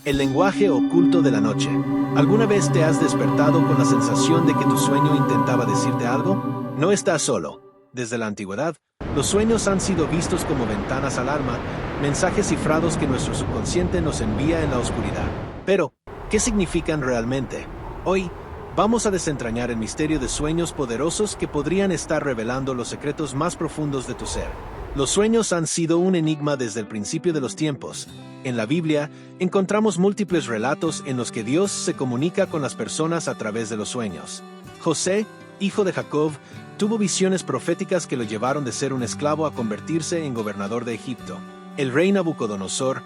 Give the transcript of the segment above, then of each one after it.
El lenguaje oculto de la noche. ¿Alguna vez te has despertado con la sensación de que tu sueño intentaba decirte algo? No estás solo. Desde la antigüedad, los sueños han sido vistos como ventanas al alma, mensajes cifrados que nuestro subconsciente nos envía en la oscuridad. Pero, ¿qué significan realmente? Hoy, vamos a desentrañar el misterio de sueños poderosos que podrían estar revelando los secretos más profundos de tu ser. Los sueños han sido un enigma desde el principio de los tiempos. En la Biblia, encontramos múltiples relatos en los que Dios se comunica con las personas a través de los sueños. José, hijo de Jacob, tuvo visiones proféticas que lo llevaron de ser un esclavo a convertirse en gobernador de Egipto. El rey Nabucodonosor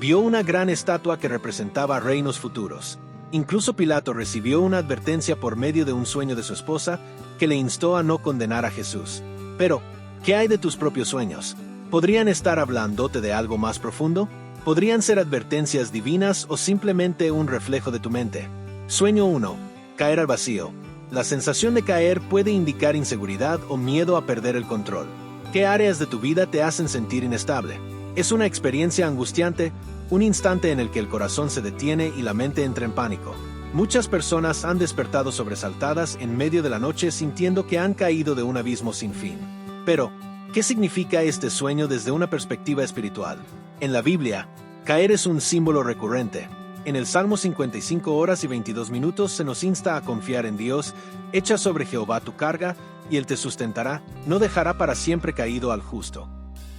vio una gran estatua que representaba reinos futuros. Incluso Pilato recibió una advertencia por medio de un sueño de su esposa que le instó a no condenar a Jesús. Pero, ¿qué hay de tus propios sueños? ¿Podrían estar hablándote de algo más profundo? ¿Podrían ser advertencias divinas o simplemente un reflejo de tu mente? Sueño 1. Caer al vacío. La sensación de caer puede indicar inseguridad o miedo a perder el control. ¿Qué áreas de tu vida te hacen sentir inestable? Es una experiencia angustiante, un instante en el que el corazón se detiene y la mente entra en pánico. Muchas personas han despertado sobresaltadas en medio de la noche sintiendo que han caído de un abismo sin fin. Pero, ¿qué significa este sueño desde una perspectiva espiritual? En la Biblia, caer es un símbolo recurrente. En el Salmo 55 horas y 22 minutos se nos insta a confiar en Dios, echa sobre Jehová tu carga, y Él te sustentará, no dejará para siempre caído al justo.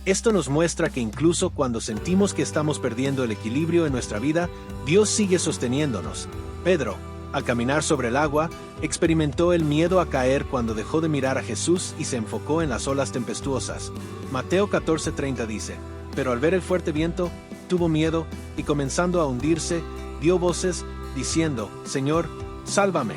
Esto nos muestra que incluso cuando sentimos que estamos perdiendo el equilibrio en nuestra vida, Dios sigue sosteniéndonos. Pedro, al caminar sobre el agua, experimentó el miedo a caer cuando dejó de mirar a Jesús y se enfocó en las olas tempestuosas. Mateo 14:30 dice: pero al ver el fuerte viento, tuvo miedo y comenzando a hundirse, dio voces, diciendo: Señor, sálvame.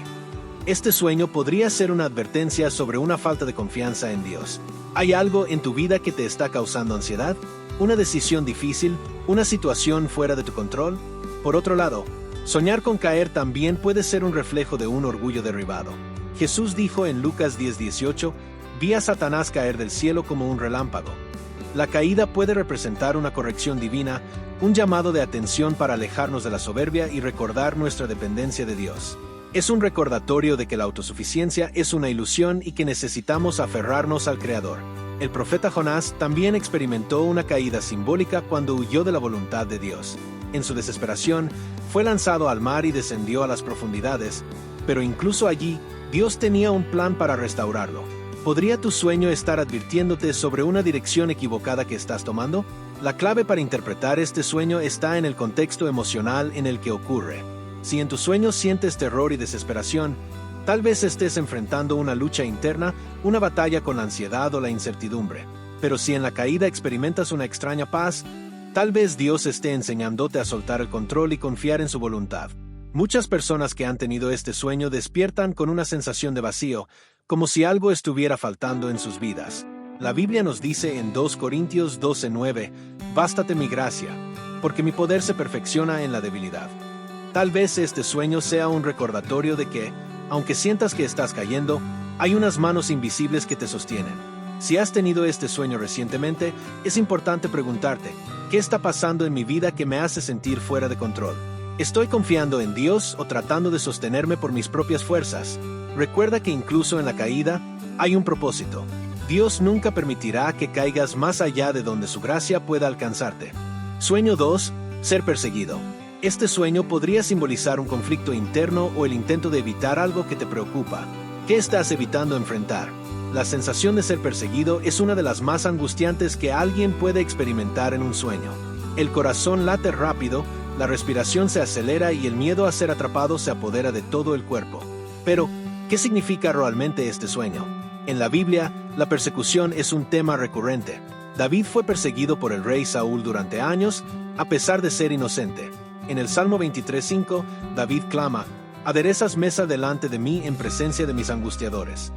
Este sueño podría ser una advertencia sobre una falta de confianza en Dios. ¿Hay algo en tu vida que te está causando ansiedad? ¿Una decisión difícil? ¿Una situación fuera de tu control? Por otro lado, soñar con caer también puede ser un reflejo de un orgullo derribado. Jesús dijo en Lucas 10:18, vi a Satanás caer del cielo como un relámpago. La caída puede representar una corrección divina, un llamado de atención para alejarnos de la soberbia y recordar nuestra dependencia de Dios. Es un recordatorio de que la autosuficiencia es una ilusión y que necesitamos aferrarnos al Creador. El profeta Jonás también experimentó una caída simbólica cuando huyó de la voluntad de Dios. En su desesperación, fue lanzado al mar y descendió a las profundidades, pero incluso allí, Dios tenía un plan para restaurarlo. ¿Podría tu sueño estar advirtiéndote sobre una dirección equivocada que estás tomando? La clave para interpretar este sueño está en el contexto emocional en el que ocurre. Si en tus sueños sientes terror y desesperación, tal vez estés enfrentando una lucha interna, una batalla con la ansiedad o la incertidumbre. Pero si en la caída experimentas una extraña paz, tal vez Dios esté enseñándote a soltar el control y confiar en su voluntad. Muchas personas que han tenido este sueño despiertan con una sensación de vacío, como si algo estuviera faltando en sus vidas. La Biblia nos dice en 2 Corintios 12:9, bástate mi gracia, porque mi poder se perfecciona en la debilidad. Tal vez este sueño sea un recordatorio de que, aunque sientas que estás cayendo, hay unas manos invisibles que te sostienen. Si has tenido este sueño recientemente, es importante preguntarte, ¿qué está pasando en mi vida que me hace sentir fuera de control? ¿Estoy confiando en Dios o tratando de sostenerme por mis propias fuerzas? Recuerda que incluso en la caída, hay un propósito. Dios nunca permitirá que caigas más allá de donde su gracia pueda alcanzarte. Sueño 2. Ser perseguido. Este sueño podría simbolizar un conflicto interno o el intento de evitar algo que te preocupa. ¿Qué estás evitando enfrentar? La sensación de ser perseguido es una de las más angustiantes que alguien puede experimentar en un sueño. El corazón late rápido, la respiración se acelera y el miedo a ser atrapado se apodera de todo el cuerpo. Pero, ¿qué significa realmente este sueño? En la Biblia, la persecución es un tema recurrente. David fue perseguido por el rey Saúl durante años, a pesar de ser inocente. En el Salmo 23:5, David clama: aderezas mesa delante de mí en presencia de mis angustiadores.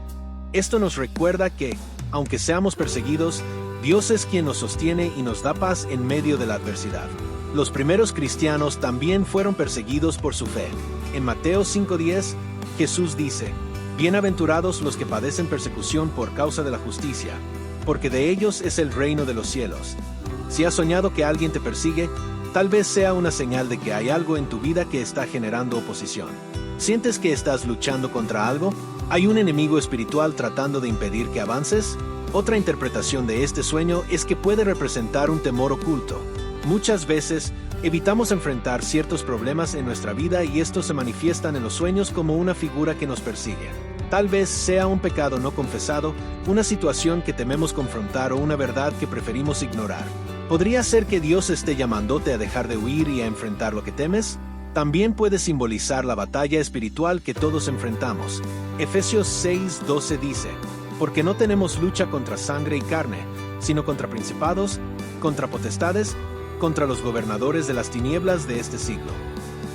Esto nos recuerda que, aunque seamos perseguidos, Dios es quien nos sostiene y nos da paz en medio de la adversidad. Los primeros cristianos también fueron perseguidos por su fe. En Mateo 5:10, Jesús dice: bienaventurados los que padecen persecución por causa de la justicia, porque de ellos es el reino de los cielos. Si has soñado que alguien te persigue, Tal vez sea una señal de que hay algo en tu vida que está generando oposición. ¿Sientes que estás luchando contra algo? ¿Hay un enemigo espiritual tratando de impedir que avances? Otra interpretación de este sueño es que puede representar un temor oculto. Muchas veces, evitamos enfrentar ciertos problemas en nuestra vida y estos se manifiestan en los sueños como una figura que nos persigue. Tal vez sea un pecado no confesado, una situación que tememos confrontar o una verdad que preferimos ignorar. ¿Podría ser que Dios esté llamándote a dejar de huir y a enfrentar lo que temes? También puede simbolizar la batalla espiritual que todos enfrentamos. Efesios 6:12 dice: porque no tenemos lucha contra sangre y carne, sino contra principados, contra potestades, contra los gobernadores de las tinieblas de este siglo.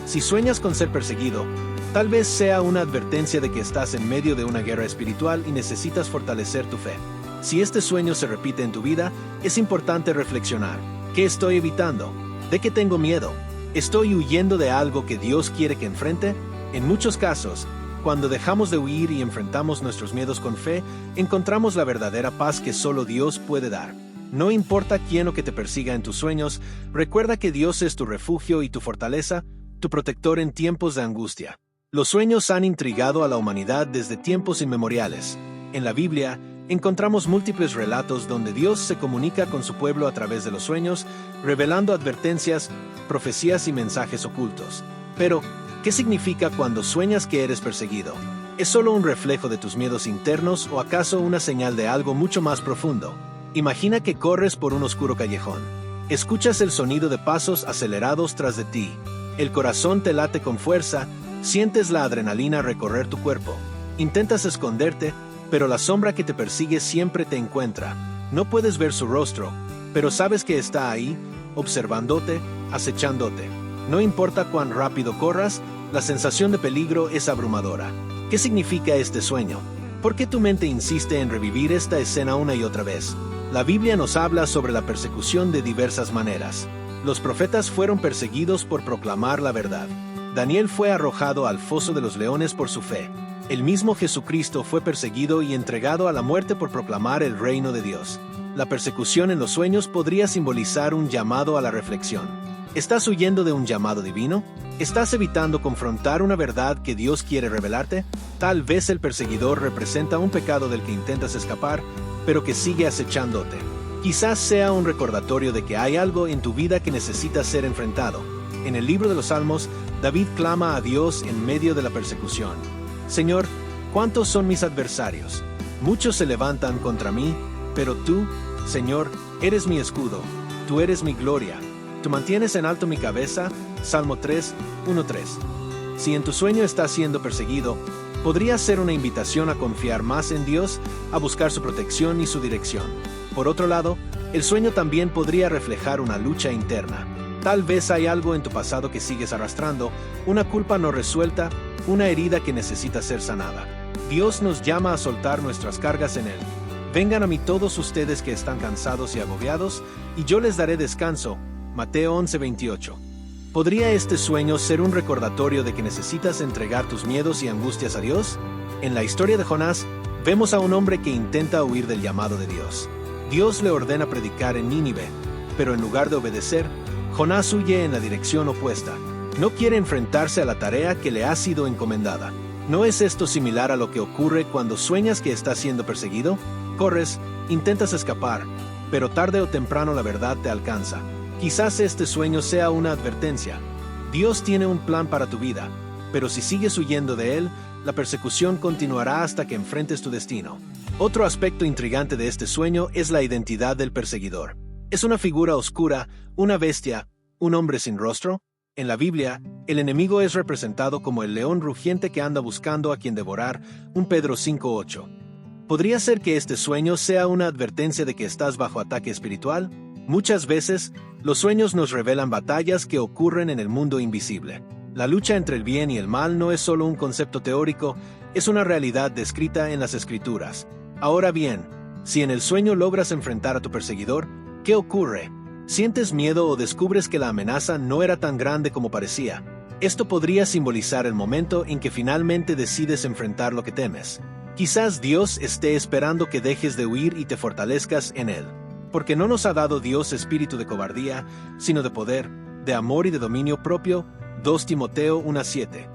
Si sueñas con ser perseguido, tal vez sea una advertencia de que estás en medio de una guerra espiritual y necesitas fortalecer tu fe. Si este sueño se repite en tu vida, es importante reflexionar. ¿Qué estoy evitando? ¿De qué tengo miedo? ¿Estoy huyendo de algo que Dios quiere que enfrente? En muchos casos, cuando dejamos de huir y enfrentamos nuestros miedos con fe, encontramos la verdadera paz que solo Dios puede dar. No importa quién o que te persiga en tus sueños, recuerda que Dios es tu refugio y tu fortaleza, tu protector en tiempos de angustia. Los sueños han intrigado a la humanidad desde tiempos inmemoriales. En la Biblia, encontramos múltiples relatos donde Dios se comunica con su pueblo a través de los sueños, revelando advertencias, profecías y mensajes ocultos. Pero, ¿qué significa cuando sueñas que eres perseguido? ¿Es solo un reflejo de tus miedos internos o acaso una señal de algo mucho más profundo? Imagina que corres por un oscuro callejón. Escuchas el sonido de pasos acelerados tras de ti. El corazón te late con fuerza, sientes la adrenalina recorrer tu cuerpo. Intentas esconderte, pero la sombra que te persigue siempre te encuentra. No puedes ver su rostro, pero sabes que está ahí, observándote, acechándote. No importa cuán rápido corras, la sensación de peligro es abrumadora. ¿Qué significa este sueño? ¿Por qué tu mente insiste en revivir esta escena una y otra vez? La Biblia nos habla sobre la persecución de diversas maneras. Los profetas fueron perseguidos por proclamar la verdad. Daniel fue arrojado al foso de los leones por su fe. El mismo Jesucristo fue perseguido y entregado a la muerte por proclamar el reino de Dios. La persecución en los sueños podría simbolizar un llamado a la reflexión. ¿Estás huyendo de un llamado divino? ¿Estás evitando confrontar una verdad que Dios quiere revelarte? Tal vez el perseguidor representa un pecado del que intentas escapar, pero que sigue acechándote. Quizás sea un recordatorio de que hay algo en tu vida que necesita ser enfrentado. En el libro de los Salmos, David clama a Dios en medio de la persecución. Señor, ¿cuántos son mis adversarios? Muchos se levantan contra mí, pero tú, Señor, eres mi escudo, tú eres mi gloria. Tú mantienes en alto mi cabeza. Salmo 3, 1-3. Si en tu sueño estás siendo perseguido, podría ser una invitación a confiar más en Dios, a buscar su protección y su dirección. Por otro lado, el sueño también podría reflejar una lucha interna. Tal vez hay algo en tu pasado que sigues arrastrando, una culpa no resuelta, una herida que necesita ser sanada. Dios nos llama a soltar nuestras cargas en Él. Vengan a mí todos ustedes que están cansados y agobiados, y yo les daré descanso. Mateo 11:28. ¿Podría este sueño ser un recordatorio de que necesitas entregar tus miedos y angustias a Dios? En la historia de Jonás, vemos a un hombre que intenta huir del llamado de Dios. Dios le ordena predicar en Nínive, pero en lugar de obedecer, Jonás huye en la dirección opuesta. No quiere enfrentarse a la tarea que le ha sido encomendada. ¿No es esto similar a lo que ocurre cuando sueñas que estás siendo perseguido? Corres, intentas escapar, pero tarde o temprano la verdad te alcanza. Quizás este sueño sea una advertencia. Dios tiene un plan para tu vida, pero si sigues huyendo de Él, la persecución continuará hasta que enfrentes tu destino. Otro aspecto intrigante de este sueño es la identidad del perseguidor. ¿Es una figura oscura, una bestia, un hombre sin rostro? En la Biblia, el enemigo es representado como el león rugiente que anda buscando a quien devorar, 1 Pedro 5:8. ¿Podría ser que este sueño sea una advertencia de que estás bajo ataque espiritual? Muchas veces, los sueños nos revelan batallas que ocurren en el mundo invisible. La lucha entre el bien y el mal no es solo un concepto teórico, es una realidad descrita en las Escrituras. Ahora bien, si en el sueño logras enfrentar a tu perseguidor, ¿qué ocurre? ¿Sientes miedo o descubres que la amenaza no era tan grande como parecía? Esto podría simbolizar el momento en que finalmente decides enfrentar lo que temes. Quizás Dios esté esperando que dejes de huir y te fortalezcas en Él. Porque no nos ha dado Dios espíritu de cobardía, sino de poder, de amor y de dominio propio, 2 Timoteo 1:7.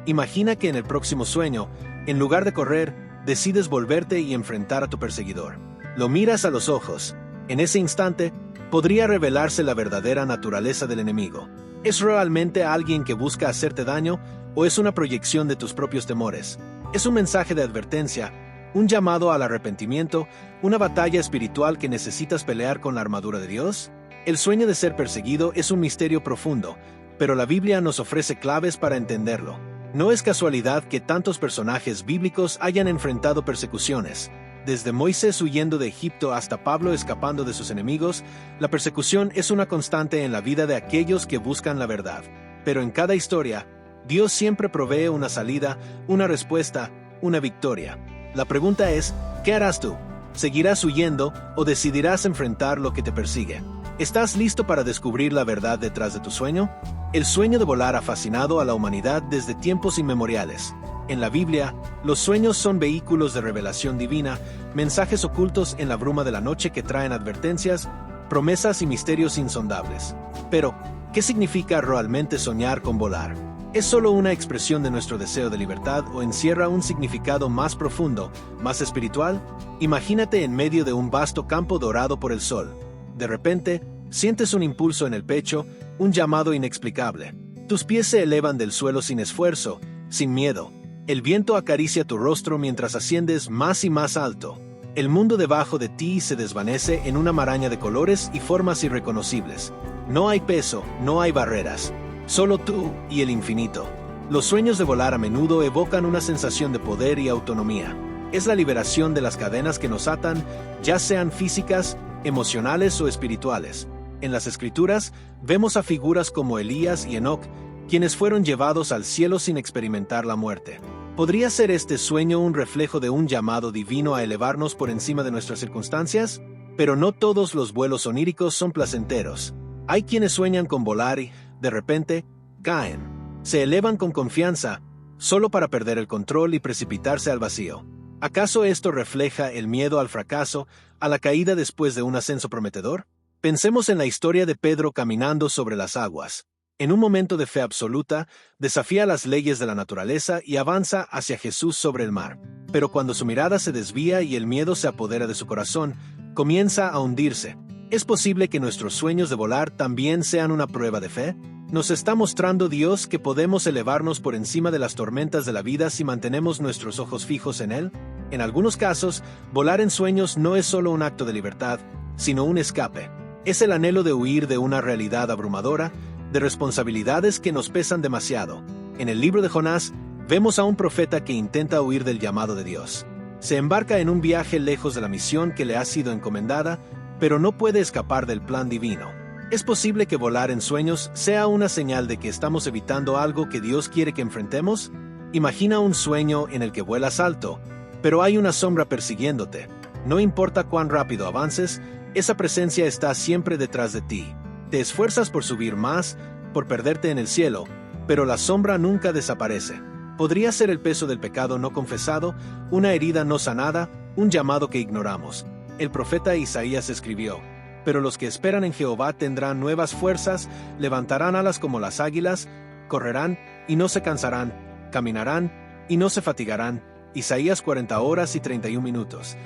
Imagina que en el próximo sueño, en lugar de correr, decides volverte y enfrentar a tu perseguidor. Lo miras a los ojos. En ese instante, podría revelarse la verdadera naturaleza del enemigo. ¿Es realmente alguien que busca hacerte daño o es una proyección de tus propios temores? ¿Es un mensaje de advertencia, un llamado al arrepentimiento, una batalla espiritual que necesitas pelear con la armadura de Dios? El sueño de ser perseguido es un misterio profundo, pero la Biblia nos ofrece claves para entenderlo. No es casualidad que tantos personajes bíblicos hayan enfrentado persecuciones. Desde Moisés huyendo de Egipto hasta Pablo escapando de sus enemigos, la persecución es una constante en la vida de aquellos que buscan la verdad. Pero en cada historia, Dios siempre provee una salida, una respuesta, una victoria. La pregunta es, ¿qué harás tú? ¿Seguirás huyendo o decidirás enfrentar lo que te persigue? ¿Estás listo para descubrir la verdad detrás de tu sueño? El sueño de volar ha fascinado a la humanidad desde tiempos inmemoriales. En la Biblia, los sueños son vehículos de revelación divina, mensajes ocultos en la bruma de la noche que traen advertencias, promesas y misterios insondables. Pero, ¿qué significa realmente soñar con volar? ¿Es solo una expresión de nuestro deseo de libertad o encierra un significado más profundo, más espiritual? Imagínate en medio de un vasto campo dorado por el sol. De repente, sientes un impulso en el pecho, un llamado inexplicable. Tus pies se elevan del suelo sin esfuerzo, sin miedo. El viento acaricia tu rostro mientras asciendes más y más alto. El mundo debajo de ti se desvanece en una maraña de colores y formas irreconocibles. No hay peso, no hay barreras. Solo tú y el infinito. Los sueños de volar a menudo evocan una sensación de poder y autonomía. Es la liberación de las cadenas que nos atan, ya sean físicas, emocionales o espirituales. En las Escrituras, vemos a figuras como Elías y Enoc, quienes fueron llevados al cielo sin experimentar la muerte. ¿Podría ser este sueño un reflejo de un llamado divino a elevarnos por encima de nuestras circunstancias? Pero no todos los vuelos oníricos son placenteros. Hay quienes sueñan con volar y, de repente, caen. Se elevan con confianza, solo para perder el control y precipitarse al vacío. ¿Acaso esto refleja el miedo al fracaso, a la caída después de un ascenso prometedor? Pensemos en la historia de Pedro caminando sobre las aguas. En un momento de fe absoluta, desafía las leyes de la naturaleza y avanza hacia Jesús sobre el mar. Pero cuando su mirada se desvía y el miedo se apodera de su corazón, comienza a hundirse. ¿Es posible que nuestros sueños de volar también sean una prueba de fe? ¿Nos está mostrando Dios que podemos elevarnos por encima de las tormentas de la vida si mantenemos nuestros ojos fijos en Él? En algunos casos, volar en sueños no es solo un acto de libertad, sino un escape. Es el anhelo de huir de una realidad abrumadora, de responsabilidades que nos pesan demasiado. En el libro de Jonás, vemos a un profeta que intenta huir del llamado de Dios. Se embarca en un viaje lejos de la misión que le ha sido encomendada, pero no puede escapar del plan divino. ¿Es posible que volar en sueños sea una señal de que estamos evitando algo que Dios quiere que enfrentemos? Imagina un sueño en el que vuelas alto, pero hay una sombra persiguiéndote. No importa cuán rápido avances, esa presencia está siempre detrás de ti. Te esfuerzas por subir más, por perderte en el cielo, pero la sombra nunca desaparece. Podría ser el peso del pecado no confesado, una herida no sanada, un llamado que ignoramos. El profeta Isaías escribió: «Pero los que esperan en Jehová tendrán nuevas fuerzas, levantarán alas como las águilas, correrán y no se cansarán, caminarán y no se fatigarán». Isaías 40 horas y 31 minutos.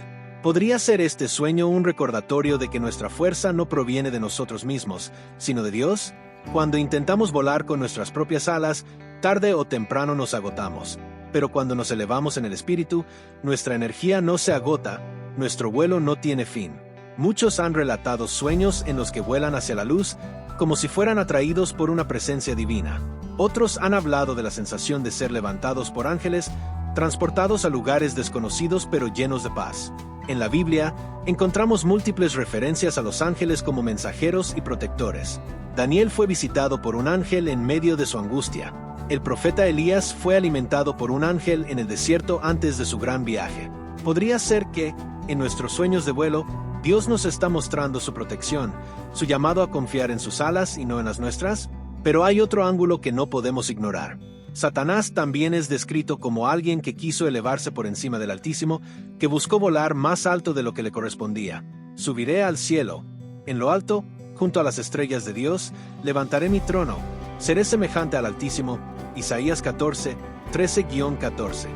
¿Podría ser este sueño un recordatorio de que nuestra fuerza no proviene de nosotros mismos, sino de Dios? Cuando intentamos volar con nuestras propias alas, tarde o temprano nos agotamos. Pero cuando nos elevamos en el Espíritu, nuestra energía no se agota, nuestro vuelo no tiene fin. Muchos han relatado sueños en los que vuelan hacia la luz, como si fueran atraídos por una presencia divina. Otros han hablado de la sensación de ser levantados por ángeles, transportados a lugares desconocidos pero llenos de paz. En la Biblia, encontramos múltiples referencias a los ángeles como mensajeros y protectores. Daniel fue visitado por un ángel en medio de su angustia. El profeta Elías fue alimentado por un ángel en el desierto antes de su gran viaje. Podría ser que, en nuestros sueños de vuelo, Dios nos está mostrando su protección, su llamado a confiar en sus alas y no en las nuestras. Pero hay otro ángulo que no podemos ignorar. Satanás también es descrito como alguien que quiso elevarse por encima del Altísimo, que buscó volar más alto de lo que le correspondía. Subiré al cielo. En lo alto, junto a las estrellas de Dios, levantaré mi trono, seré semejante al Altísimo. Isaías 14, 13-14.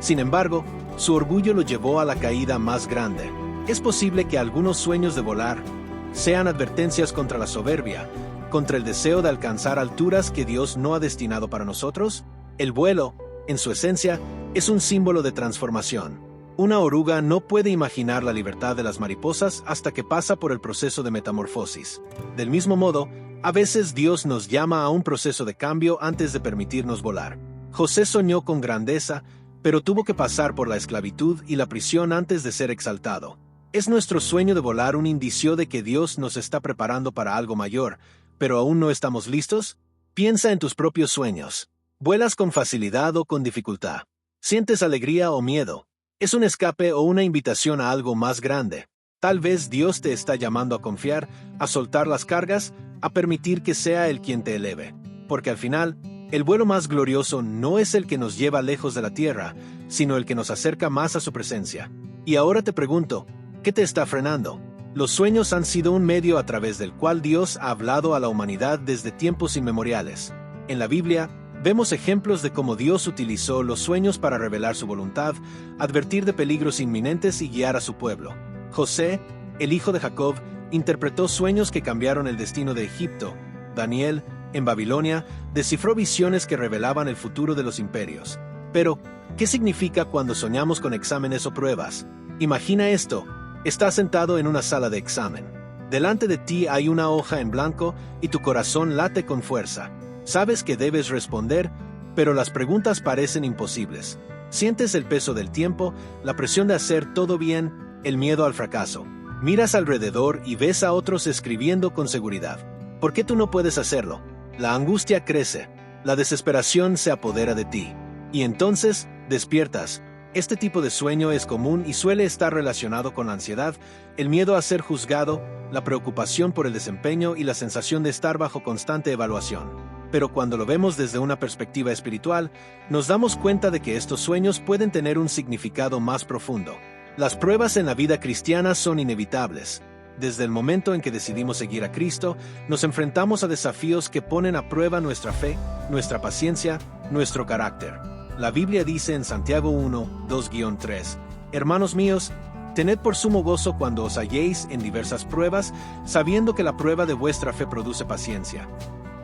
Sin embargo, su orgullo lo llevó a la caída más grande. Es posible que algunos sueños de volar sean advertencias contra la soberbia, contra el deseo de alcanzar alturas que Dios no ha destinado para nosotros. El vuelo, en su esencia, es un símbolo de transformación. Una oruga no puede imaginar la libertad de las mariposas hasta que pasa por el proceso de metamorfosis. Del mismo modo, a veces Dios nos llama a un proceso de cambio antes de permitirnos volar. José soñó con grandeza, pero tuvo que pasar por la esclavitud y la prisión antes de ser exaltado. ¿Es nuestro sueño de volar un indicio de que Dios nos está preparando para algo mayor, pero aún no estamos listos? Piensa en tus propios sueños. ¿Vuelas con facilidad o con dificultad? ¿Sientes alegría o miedo? ¿Es un escape o una invitación a algo más grande? Tal vez Dios te está llamando a confiar, a soltar las cargas, a permitir que sea Él quien te eleve. Porque al final, el vuelo más glorioso no es el que nos lleva lejos de la tierra, sino el que nos acerca más a su presencia. Y ahora te pregunto, ¿qué te está frenando? Los sueños han sido un medio a través del cual Dios ha hablado a la humanidad desde tiempos inmemoriales. En la Biblia, vemos ejemplos de cómo Dios utilizó los sueños para revelar su voluntad, advertir de peligros inminentes y guiar a su pueblo. José, el hijo de Jacob, interpretó sueños que cambiaron el destino de Egipto. Daniel, en Babilonia, descifró visiones que revelaban el futuro de los imperios. Pero, ¿qué significa cuando soñamos con exámenes o pruebas? Imagina esto. Estás sentado en una sala de examen. Delante de ti hay una hoja en blanco y tu corazón late con fuerza. Sabes que debes responder, pero las preguntas parecen imposibles. Sientes el peso del tiempo, la presión de hacer todo bien, el miedo al fracaso. Miras alrededor y ves a otros escribiendo con seguridad. ¿Por qué tú no puedes hacerlo? La angustia crece, la desesperación se apodera de ti. Y entonces, despiertas. Este tipo de sueño es común y suele estar relacionado con la ansiedad, el miedo a ser juzgado, la preocupación por el desempeño y la sensación de estar bajo constante evaluación. Pero cuando lo vemos desde una perspectiva espiritual, nos damos cuenta de que estos sueños pueden tener un significado más profundo. Las pruebas en la vida cristiana son inevitables. Desde el momento en que decidimos seguir a Cristo, nos enfrentamos a desafíos que ponen a prueba nuestra fe, nuestra paciencia, nuestro carácter. La Biblia dice en Santiago 1, 2-3, Hermanos míos, tened por sumo gozo cuando os halléis en diversas pruebas, sabiendo que la prueba de vuestra fe produce paciencia.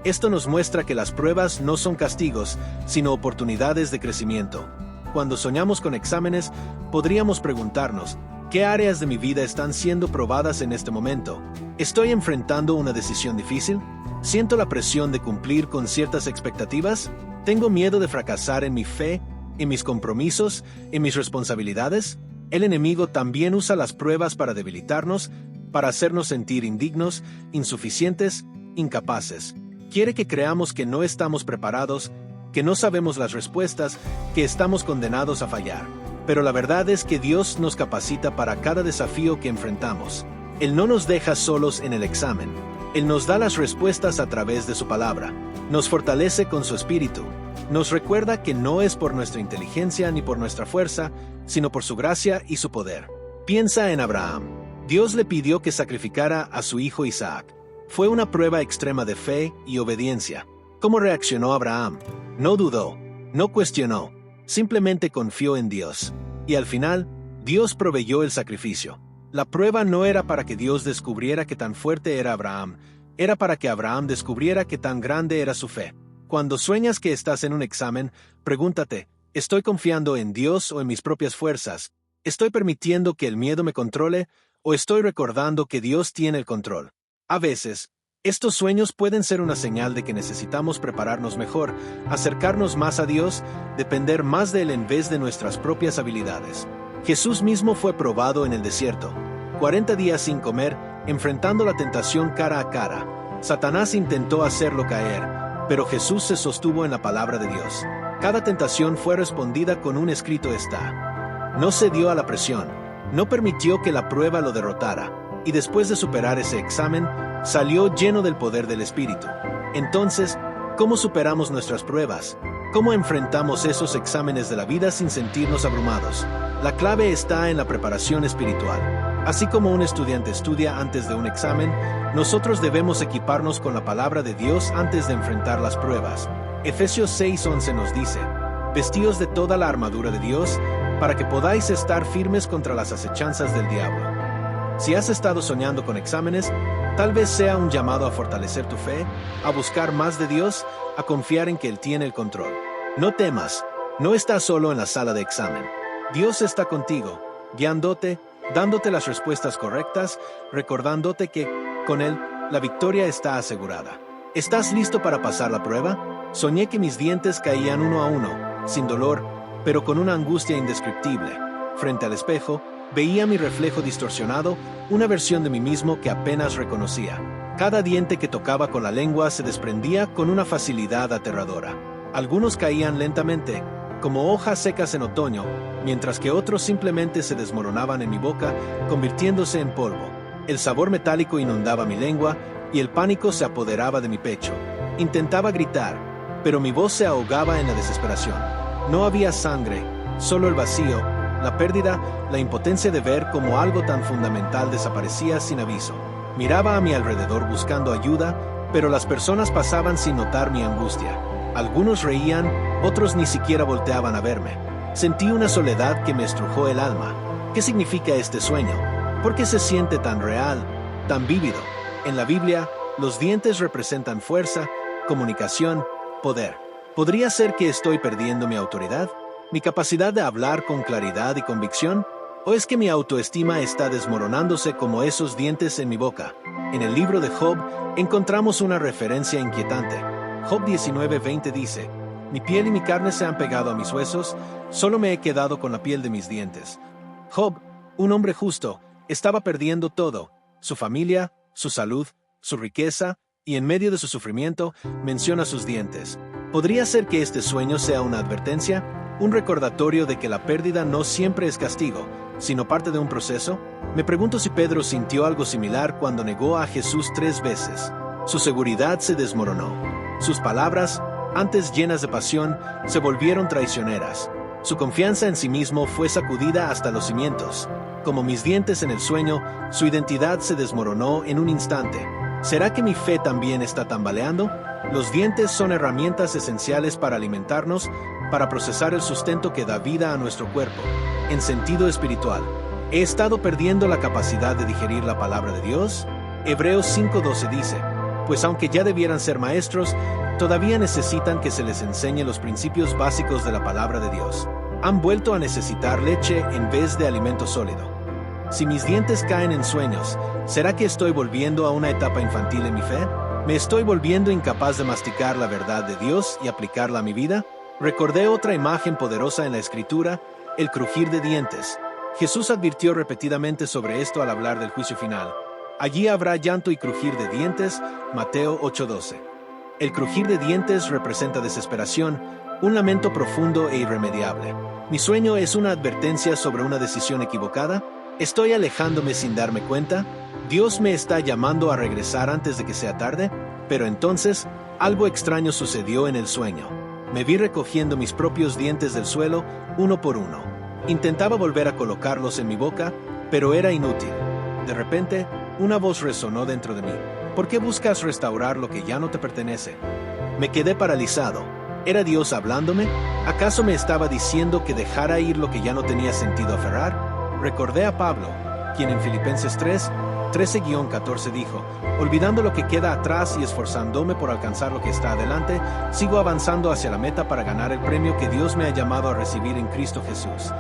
Esto nos muestra que las pruebas no son castigos, sino oportunidades de crecimiento. Cuando soñamos con exámenes, podríamos preguntarnos, ¿qué áreas de mi vida están siendo probadas en este momento? ¿Estoy enfrentando una decisión difícil? ¿Siento la presión de cumplir con ciertas expectativas? ¿Tengo miedo de fracasar en mi fe, en mis compromisos, en mis responsabilidades? El enemigo también usa las pruebas para debilitarnos, para hacernos sentir indignos, insuficientes, incapaces. Quiere que creamos que no estamos preparados, que no sabemos las respuestas, que estamos condenados a fallar. Pero la verdad es que Dios nos capacita para cada desafío que enfrentamos. Él no nos deja solos en el examen. Él nos da las respuestas a través de su palabra. Nos fortalece con su espíritu. Nos recuerda que no es por nuestra inteligencia ni por nuestra fuerza, sino por su gracia y su poder. Piensa en Abraham. Dios le pidió que sacrificara a su hijo Isaac. Fue una prueba extrema de fe y obediencia. ¿Cómo reaccionó Abraham? No dudó, no cuestionó, simplemente confió en Dios. Y al final, Dios proveyó el sacrificio. La prueba no era para que Dios descubriera qué tan fuerte era Abraham, era para que Abraham descubriera qué tan grande era su fe. Cuando sueñas que estás en un examen, pregúntate, ¿estoy confiando en Dios o en mis propias fuerzas? ¿Estoy permitiendo que el miedo me controle o estoy recordando que Dios tiene el control? A veces, estos sueños pueden ser una señal de que necesitamos prepararnos mejor, acercarnos más a Dios, depender más de Él en vez de nuestras propias habilidades. Jesús mismo fue probado en el desierto, 40 días sin comer, enfrentando la tentación cara a cara. Satanás intentó hacerlo caer, pero Jesús se sostuvo en la palabra de Dios. Cada tentación fue respondida con un escrito está. No cedió a la presión, no permitió que la prueba lo derrotara, y después de superar ese examen, salió lleno del poder del Espíritu. Entonces, ¿cómo superamos nuestras pruebas? ¿Cómo enfrentamos esos exámenes de la vida sin sentirnos abrumados? La clave está en la preparación espiritual. Así como un estudiante estudia antes de un examen, nosotros debemos equiparnos con la palabra de Dios antes de enfrentar las pruebas. Efesios 6:11 nos dice: vestíos de toda la armadura de Dios, para que podáis estar firmes contra las acechanzas del diablo. Si has estado soñando con exámenes, tal vez sea un llamado a fortalecer tu fe, a buscar más de Dios, a confiar en que Él tiene el control. No temas, no estás solo en la sala de examen. Dios está contigo, guiándote, dándote las respuestas correctas, recordándote que, con Él, la victoria está asegurada. ¿Estás listo para pasar la prueba? Soñé que mis dientes caían uno a uno, sin dolor, pero con una angustia indescriptible. Frente al espejo, veía mi reflejo distorsionado, una versión de mí mismo que apenas reconocía. Cada diente que tocaba con la lengua se desprendía con una facilidad aterradora. Algunos caían lentamente, como hojas secas en otoño, mientras que otros simplemente se desmoronaban en mi boca, convirtiéndose en polvo. El sabor metálico inundaba mi lengua y el pánico se apoderaba de mi pecho. Intentaba gritar, pero mi voz se ahogaba en la desesperación. No había sangre, solo el vacío, la pérdida, la impotencia de ver cómo algo tan fundamental desaparecía sin aviso. Miraba a mi alrededor buscando ayuda, pero las personas pasaban sin notar mi angustia. Algunos reían, otros ni siquiera volteaban a verme. Sentí una soledad que me estrujó el alma. ¿Qué significa este sueño? ¿Por qué se siente tan real, tan vívido? En la Biblia, los dientes representan fuerza, comunicación, poder. ¿Podría ser que estoy perdiendo mi autoridad? ¿Mi capacidad de hablar con claridad y convicción? ¿O es que mi autoestima está desmoronándose como esos dientes en mi boca? En el libro de Job encontramos una referencia inquietante. Job 19:20 dice: mi piel y mi carne se han pegado a mis huesos, solo me he quedado con la piel de mis dientes. Job, un hombre justo, estaba perdiendo todo: su familia, su salud, su riqueza, y en medio de su sufrimiento menciona sus dientes. ¿Podría ser que este sueño sea una advertencia? ¿Un recordatorio de que la pérdida no siempre es castigo, sino parte de un proceso? Me pregunto si Pedro sintió algo similar cuando negó a Jesús 3 veces. Su seguridad se desmoronó. Sus palabras, antes llenas de pasión, se volvieron traicioneras. Su confianza en sí mismo fue sacudida hasta los cimientos. Como mis dientes en el sueño, su identidad se desmoronó en un instante. ¿Será que mi fe también está tambaleando? Los dientes son herramientas esenciales para alimentarnos, para procesar el sustento que da vida a nuestro cuerpo. En sentido espiritual, ¿he estado perdiendo la capacidad de digerir la palabra de Dios? Hebreos 5:12 dice: pues aunque ya debieran ser maestros, todavía necesitan que se les enseñe los principios básicos de la palabra de Dios. Han vuelto a necesitar leche en vez de alimento sólido. Si mis dientes caen en sueños, ¿será que estoy volviendo a una etapa infantil en mi fe? ¿Me estoy volviendo incapaz de masticar la verdad de Dios y aplicarla a mi vida? Recordé otra imagen poderosa en la Escritura: el crujir de dientes. Jesús advirtió repetidamente sobre esto al hablar del juicio final. Allí habrá llanto y crujir de dientes, Mateo 8:12. El crujir de dientes representa desesperación, un lamento profundo e irremediable. ¿Mi sueño es una advertencia sobre una decisión equivocada? ¿Estoy alejándome sin darme cuenta? ¿Dios me está llamando a regresar antes de que sea tarde? Pero entonces, algo extraño sucedió en el sueño. Me vi recogiendo mis propios dientes del suelo, uno por uno. Intentaba volver a colocarlos en mi boca, pero era inútil. De repente, una voz resonó dentro de mí. ¿Por qué buscas restaurar lo que ya no te pertenece? Me quedé paralizado. ¿Era Dios hablándome? ¿Acaso me estaba diciendo que dejara ir lo que ya no tenía sentido aferrar? Recordé a Pablo, quien en Filipenses 13-14 dijo: olvidando lo que queda atrás y esforzándome por alcanzar lo que está adelante, sigo avanzando hacia la meta para ganar el premio que Dios me ha llamado a recibir en Cristo Jesús.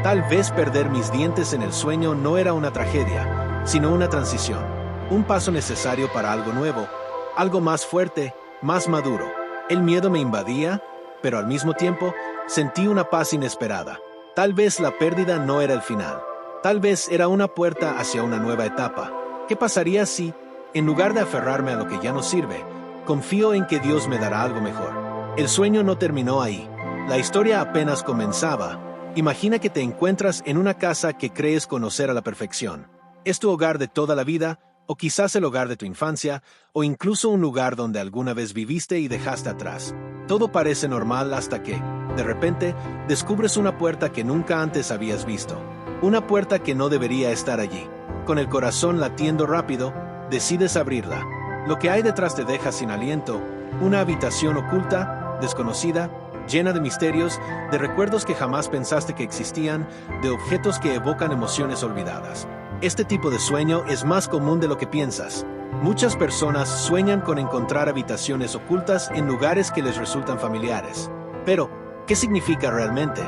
Tal vez perder mis dientes en el sueño no era una tragedia, sino una transición, un paso necesario para algo nuevo, algo más fuerte, más maduro. El miedo me invadía, pero al mismo tiempo sentí una paz inesperada. Tal vez la pérdida no era el final. Tal vez era una puerta hacia una nueva etapa. ¿Qué pasaría si, en lugar de aferrarme a lo que ya no sirve, confío en que Dios me dará algo mejor? El sueño no terminó ahí. La historia apenas comenzaba. Imagina que te encuentras en una casa que crees conocer a la perfección. Es tu hogar de toda la vida, o quizás el hogar de tu infancia, o incluso un lugar donde alguna vez viviste y dejaste atrás. Todo parece normal hasta que, de repente, descubres una puerta que nunca antes habías visto. Una puerta que no debería estar allí. con el corazón latiendo rápido, decides abrirla. Lo que hay detrás te deja sin aliento, una habitación oculta, desconocida, llena de misterios, de recuerdos que jamás pensaste que existían, de objetos que evocan emociones olvidadas. Este tipo de sueño es más común de lo que piensas. Muchas personas sueñan con encontrar habitaciones ocultas en lugares que les resultan familiares. Pero, ¿qué significa realmente?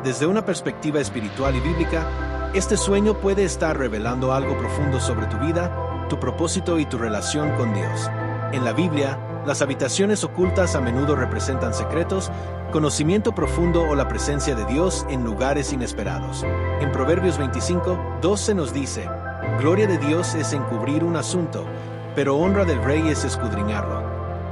Desde una perspectiva espiritual y bíblica, este sueño puede estar revelando algo profundo sobre tu vida, tu propósito y tu relación con Dios. En la Biblia, las habitaciones ocultas a menudo representan secretos, conocimiento profundo o la presencia de Dios en lugares inesperados. En Proverbios 25:2 se nos dice: gloria de Dios es encubrir un asunto, pero honra del rey es escudriñarlo.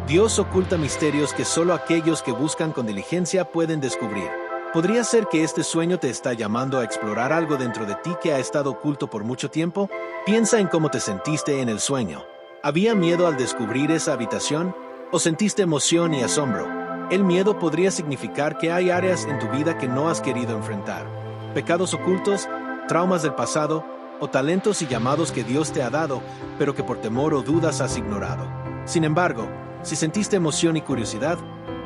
Dios oculta misterios que solo aquellos que buscan con diligencia pueden descubrir. ¿Podría ser que este sueño te está llamando a explorar algo dentro de ti que ha estado oculto por mucho tiempo? Piensa en cómo te sentiste en el sueño. ¿Había miedo al descubrir esa habitación? ¿O sentiste emoción y asombro? El miedo podría significar que hay áreas en tu vida que no has querido enfrentar. Pecados ocultos, traumas del pasado, o talentos y llamados que Dios te ha dado, pero que por temor o dudas has ignorado. Sin embargo, si sentiste emoción y curiosidad,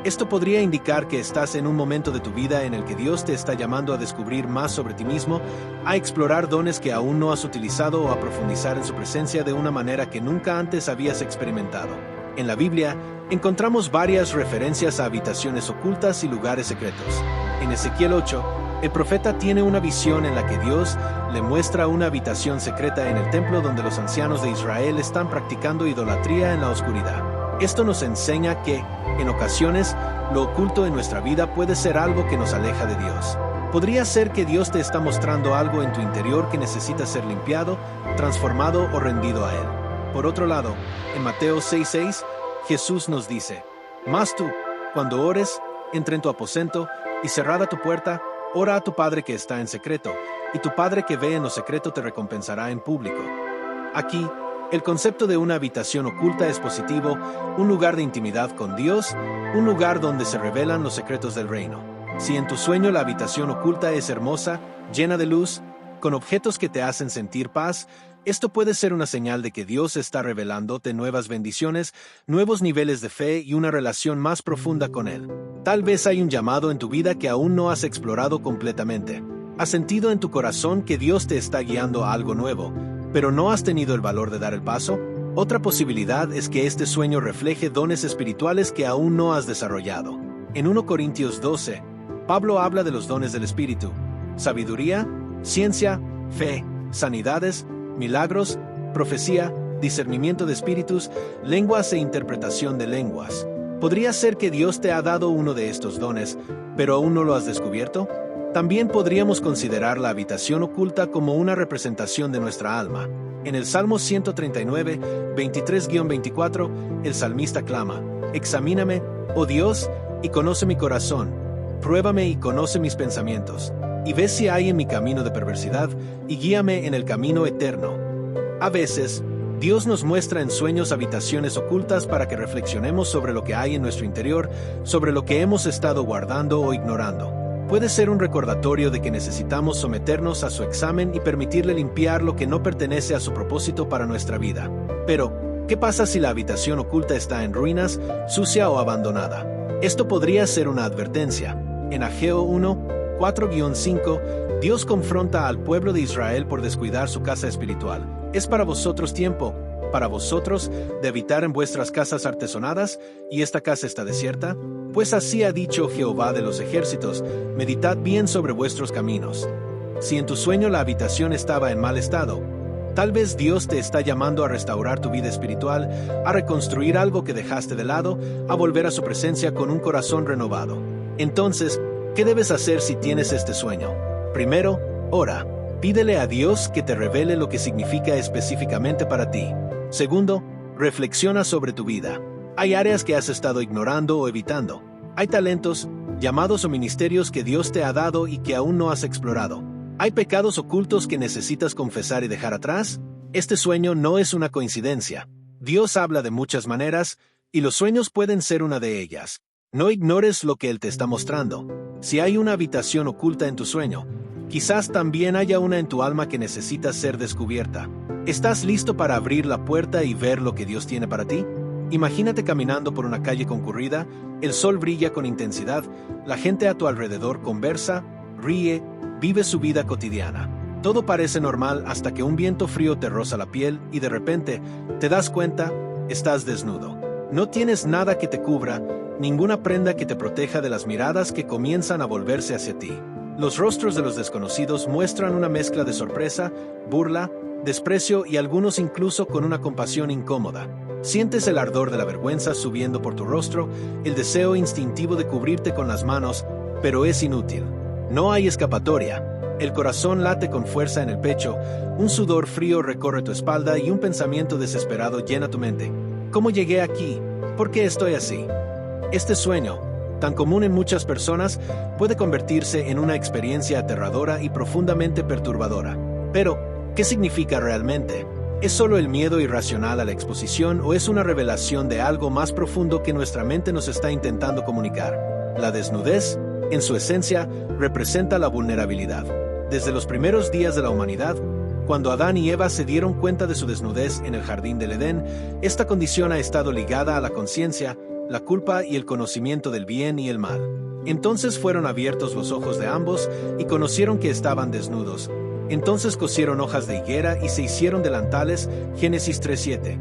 esto podría indicar que estás en un momento de tu vida en el que Dios te está llamando a descubrir más sobre ti mismo, a explorar dones que aún no has utilizado o a profundizar en su presencia de una manera que nunca antes habías experimentado. En la Biblia, encontramos varias referencias a habitaciones ocultas y lugares secretos. En Ezequiel 8, el profeta tiene una visión en la que Dios le muestra una habitación secreta en el templo donde los ancianos de Israel están practicando idolatría en la oscuridad. Esto nos enseña que, en ocasiones, lo oculto en nuestra vida puede ser algo que nos aleja de Dios. Podría ser que Dios te está mostrando algo en tu interior que necesita ser limpiado, transformado o rendido a Él. Por otro lado, en Mateo 6:6, Jesús nos dice: mas tú, cuando ores, entra en tu aposento y cerrada tu puerta, ora a tu Padre que está en secreto, y tu Padre que ve en lo secreto te recompensará en público. Aquí, el concepto de una habitación oculta es positivo, un lugar de intimidad con Dios, un lugar donde se revelan los secretos del reino. Si en tu sueño la habitación oculta es hermosa, llena de luz, con objetos que te hacen sentir paz, esto puede ser una señal de que Dios está revelándote nuevas bendiciones, nuevos niveles de fe y una relación más profunda con Él. Tal vez hay un llamado en tu vida que aún no has explorado completamente. Has sentido en tu corazón que Dios te está guiando a algo nuevo, pero no has tenido el valor de dar el paso. Otra posibilidad es que este sueño refleje dones espirituales que aún no has desarrollado. En 1 Corintios 12, Pablo habla de los dones del Espíritu: sabiduría, ciencia, fe, sanidades, milagros, profecía, discernimiento de espíritus, lenguas e interpretación de lenguas. ¿Podría ser que Dios te ha dado uno de estos dones, pero aún no lo has descubierto? También podríamos considerar la habitación oculta como una representación de nuestra alma. En el Salmo 139, 23-24, el salmista clama: examíname, oh Dios, y conoce mi corazón, pruébame y conoce mis pensamientos, y ve si hay en mi camino de perversidad, y guíame en el camino eterno. A veces, Dios nos muestra en sueños habitaciones ocultas para que reflexionemos sobre lo que hay en nuestro interior, sobre lo que hemos estado guardando o ignorando. Puede ser un recordatorio de que necesitamos someternos a su examen y permitirle limpiar lo que no pertenece a su propósito para nuestra vida. Pero, ¿qué pasa si la habitación oculta está en ruinas, sucia o abandonada? Esto podría ser una advertencia. En Ageo 1, 4-5, Dios confronta al pueblo de Israel por descuidar su casa espiritual. ¿Es para vosotros tiempo, para vosotros, de habitar en vuestras casas artesonadas, y esta casa está desierta? Pues así ha dicho Jehová de los ejércitos: meditad bien sobre vuestros caminos. Si en tu sueño la habitación estaba en mal estado, tal vez Dios te está llamando a restaurar tu vida espiritual, a reconstruir algo que dejaste de lado, a volver a su presencia con un corazón renovado. Entonces, ¿qué debes hacer si tienes este sueño? Primero, ora. Pídele a Dios que te revele lo que significa específicamente para ti. Segundo, reflexiona sobre tu vida. Hay áreas que has estado ignorando o evitando. Hay talentos, llamados o ministerios que Dios te ha dado y que aún no has explorado. ¿Hay pecados ocultos que necesitas confesar y dejar atrás? Este sueño no es una coincidencia. Dios habla de muchas maneras, y los sueños pueden ser una de ellas. No ignores lo que Él te está mostrando. Si hay una habitación oculta en tu sueño, quizás también haya una en tu alma que necesita ser descubierta. ¿Estás listo para abrir la puerta y ver lo que Dios tiene para ti? Imagínate caminando por una calle concurrida, el sol brilla con intensidad, la gente a tu alrededor conversa, ríe, vive su vida cotidiana. Todo parece normal hasta que un viento frío te roza la piel y de repente te das cuenta, estás desnudo. No tienes nada que te cubra, ninguna prenda que te proteja de las miradas que comienzan a volverse hacia ti. Los rostros de los desconocidos muestran una mezcla de sorpresa, burla, desprecio y algunos incluso con una compasión incómoda. Sientes el ardor de la vergüenza subiendo por tu rostro, el deseo instintivo de cubrirte con las manos, pero es inútil. No hay escapatoria. El corazón late con fuerza en el pecho, un sudor frío recorre tu espalda y un pensamiento desesperado llena tu mente. ¿Cómo llegué aquí? ¿Por qué estoy así? Este sueño, tan común en muchas personas, puede convertirse en una experiencia aterradora y profundamente perturbadora. Pero, ¿qué significa realmente? ¿Es solo el miedo irracional a la exposición o es una revelación de algo más profundo que nuestra mente nos está intentando comunicar? La desnudez, en su esencia, representa la vulnerabilidad. Desde los primeros días de la humanidad, cuando Adán y Eva se dieron cuenta de su desnudez en el jardín del Edén, esta condición ha estado ligada a la conciencia, la culpa y el conocimiento del bien y el mal. Entonces fueron abiertos los ojos de ambos y conocieron que estaban desnudos. Entonces cosieron hojas de higuera y se hicieron delantales, Génesis 3:7.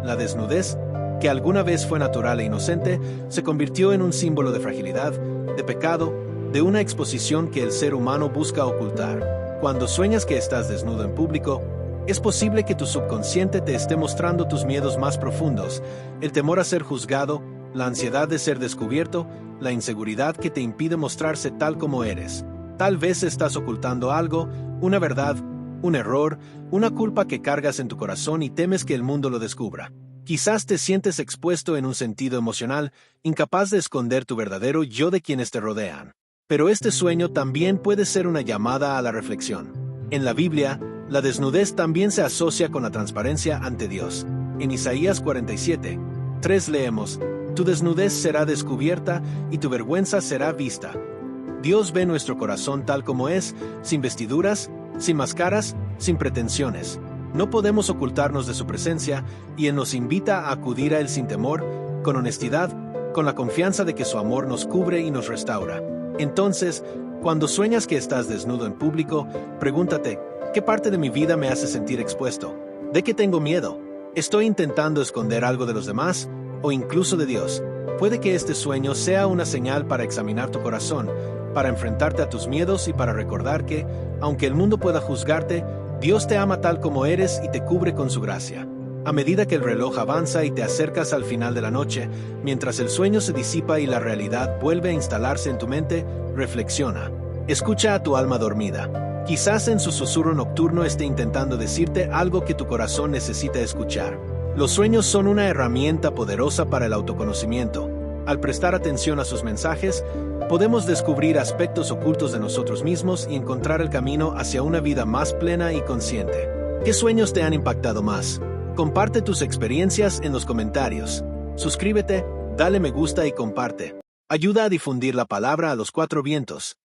La desnudez, que alguna vez fue natural e inocente, se convirtió en un símbolo de fragilidad, de pecado, de una exposición que el ser humano busca ocultar. Cuando sueñas que estás desnudo en público, es posible que tu subconsciente te esté mostrando tus miedos más profundos, el temor a ser juzgado, la ansiedad de ser descubierto, la inseguridad que te impide mostrarse tal como eres. Tal vez estás ocultando algo, una verdad, un error, una culpa que cargas en tu corazón y temes que el mundo lo descubra. Quizás te sientes expuesto en un sentido emocional, incapaz de esconder tu verdadero yo de quienes te rodean. Pero este sueño también puede ser una llamada a la reflexión. En la Biblia, la desnudez también se asocia con la transparencia ante Dios. En Isaías 47:3 leemos: Tu desnudez será descubierta y tu vergüenza será vista. Dios ve nuestro corazón tal como es, sin vestiduras, sin máscaras, sin pretensiones. No podemos ocultarnos de su presencia y Él nos invita a acudir a Él sin temor, con honestidad, con la confianza de que su amor nos cubre y nos restaura. Entonces, cuando sueñas que estás desnudo en público, pregúntate, ¿qué parte de mi vida me hace sentir expuesto? ¿De qué tengo miedo? ¿Estoy intentando esconder algo de los demás o incluso de Dios? Puede que este sueño sea una señal para examinar tu corazón, para enfrentarte a tus miedos y para recordar que, aunque el mundo pueda juzgarte, Dios te ama tal como eres y te cubre con su gracia. A medida que el reloj avanza y te acercas al final de la noche, mientras el sueño se disipa y la realidad vuelve a instalarse en tu mente, reflexiona. Escucha a tu alma dormida. Quizás en su susurro nocturno esté intentando decirte algo que tu corazón necesita escuchar. Los sueños son una herramienta poderosa para el autoconocimiento. Al prestar atención a sus mensajes, podemos descubrir aspectos ocultos de nosotros mismos y encontrar el camino hacia una vida más plena y consciente. ¿Qué sueños te han impactado más? Comparte tus experiencias en los comentarios. Suscríbete, dale me gusta y comparte. Ayuda a difundir la palabra a los cuatro vientos.